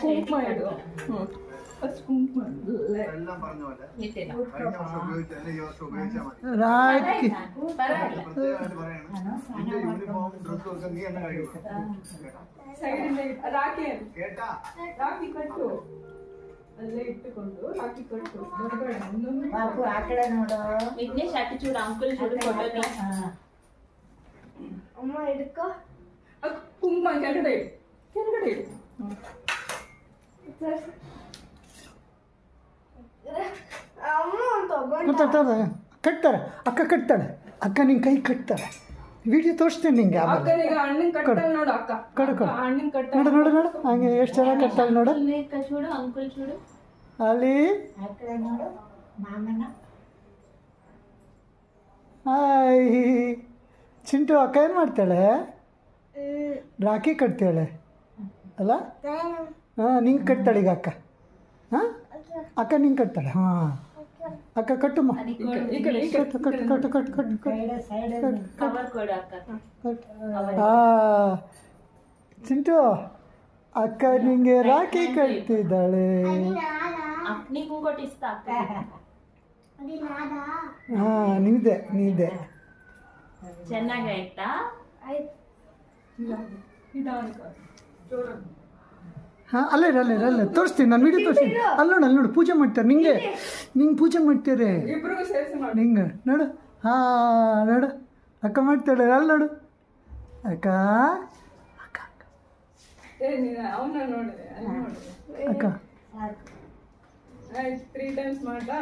കുങ്കുമ ഇടുക. ഫസ്റ്റ് കുങ്കുമ ರಾಖಿ ಕಟ್ಟು ಅಲ್ಲೇ ಇಟ್ಟುಕೊಂಡು ರಾಖಿ ಕಟ್ಟು ಆ ಕಡೆ ನೋಡು. ವಿಘ್ನೇಶ್ ಅಟ್ಟಿ ಚೂಡು ಅಂಕಲ್ ಚೂಡು ಫೋಟೋ ಅಮ್ಮ ಹಿಡ್ಕೋ. ಕುಂಕುಮ ಕೆಳಗಡೆ ಇಡು, ಕೆಳಗಡೆ ಇಡು. ಕಟ್ತಾರೆ ಅಕ್ಕ ಕಟ್ತಾಳೆ. ಅಕ್ಕ ನಿಂಗೆ ಕೈ ಕಟ್ತಾರೆ. ವಿಡಿಯೋ ತೋರಿಸ್ತೇನೆ ನಿಂಗೆ ಆಮೇಲೆ. ಅಣ್ಣನ ಕಟ್ಟಾಳ ನೋಡು ಅಕ್ಕ. ಕಡು ಕಡು ಅಣ್ಣನ ಕಟ್ಟ ನೋಡು ನೋಡು ನೋಡು ಹಂಗೆ ಎಷ್ಟು ಚೆನ್ನಾಗಿ ಕಟ್ತಾಳೆ ನೋಡು. ಚೂಡು ಅಂಕಲ್ ಚೂಡು ಅಲ್ಲಿ ಆ ಕಡೆ ನೋಡು ಮಾಮನ. ಹಾಯ್ ಚಿಂಟು. ಅಕ್ಕ ಏನು ಮಾಡ್ತಾಳೆ? ರಾಖಿ ಕಟ್ತಾಳೆ ಅಲ್ಲ? ಹಾಂ ನಿಂಗೆ ಕಟ್ತಾಳೆ ಈಗ ಅಕ್ಕ. ಹಾಂ ಅಕ್ಕ ನಿಂಗೆ ಕಟ್ತಾಳೆ. ಹಾಂ ಅಕ್ಕ ಕಟ್ಟುಮ್ಮ. ಕಟ್ಟು ಕಟ್ಟು ಕಟ್ಟು ಕಟ್ಟು ಕಟ್ಟು ಕಟ್ಟು ಕವರ್ ಕೊಡು ಅಕ್ಕ. ಹಾಂ ಚಿಂಟು ಅಕ್ಕ ನಿಂಗೆ ರಾಖಿ ಕಟ್ತಿದ್ದಾಳೆ. ನೀಗೂ ಕೊಟ್ಟಿಸ್ತಾ ಅಕ್ಕ. ಹಾಂ ನೀದೆ ಚೆನ್ನಾಗಾಯ್ತಾ? ಹಾಂ ಅಲ್ಲೇ ತೋರಿಸ್ತೀನಿ ನಾನು ವಿಡಿಯೋ ತೋರಿಸ್ತೀನಿ. ಅಲ್ಲಿ ನೋಡು ಪೂಜೆ ಮಾಡ್ತಾರೆ ನಿಂಗೆ ಪೂಜೆ ಮಾಡ್ತಾರೆ ಇಬ್ರಿಗೂ ಸೇರಿಸಿ ಮಾಡಿ. ನಿಂಗೆ ನೋಡು. ಹಾಂ ನೋಡು ಅಕ್ಕ ಮಾಡ್ತಾಳೆ. ಅಲ್ಲಿ ನೋಡು ಅಕ್ಕ ಅಕ್ಕ ಅವನ್ನ ನೋಡಿದೆ ಅಲ್ಲಿ ನೋಡಿದೆ ಅಕ್ಕ. ಆಯ್ತು 3 times ಮಾಡ್ತಾ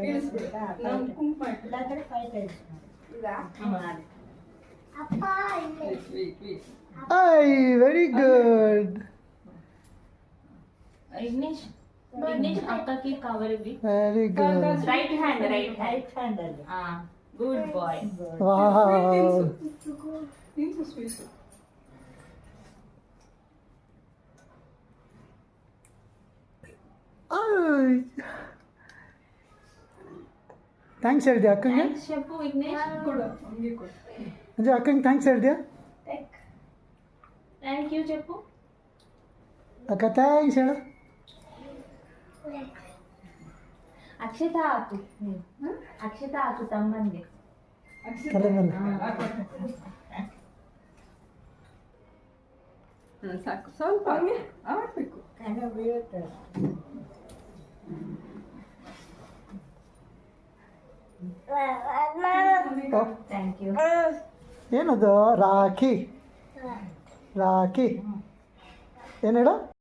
ಇಳಿಸ್ಬಿಡು. ನಾವು ಕುಂಕುಮ ಎಲ್ಲ ಕಡೆ 5 times ಮಾಡು. ಅಪ್ಪ ಇಲ್ಲಿ ಐ ವೆರಿ ಗುಡ್. ವಿಘ್ನೇಶ್ ಅಕ್ಕಕ್ಕೆ ಕವರ್ ಇವಿ. Very good. Right hand right hand ಅಲ್ಲಿ. Good boy. ವಾವ್ ತಿನ್ಸು ಸ್ವೀಟ್. ಥ್ಯಾಂಕ್ಸ್ ಹೇಳಿದ್ಯಾ ಅಕ್ಕಂಗೆ? ಶಪ್ಪು ವಿಘ್ನೇಶ್ ಕೊಡು ಹಂಗೆ ಕೊಡು. ಅಜ್ಜ ಅಕ್ಕಂಗೆ ಥ್ಯಾಂಕ್ಸ್ ಹೇಳಿದ್ಯಾ? Thank you Chappu. ಅಕ್ಕ ಥ್ಯಾಂಕ್ಸ್ ಹೇಳು. ಅಕ್ಷತಾ ಹಾಕು. ಅಕ್ಷತಾ ಹಾಕು ತಮ್ಮಂಗೆ. ತಲೆ ಮೇಲೆ. ಸಾಕು ಸ್ವಲ್ಪ ಹಂಗೆ ಆಡ್ಬೇಕು. ಕಣ್ಣು ಬೀಳುತ್ತೆ. Thank you. ಏನದು? ರಾಖಿ ಏನು ಹೇಳು?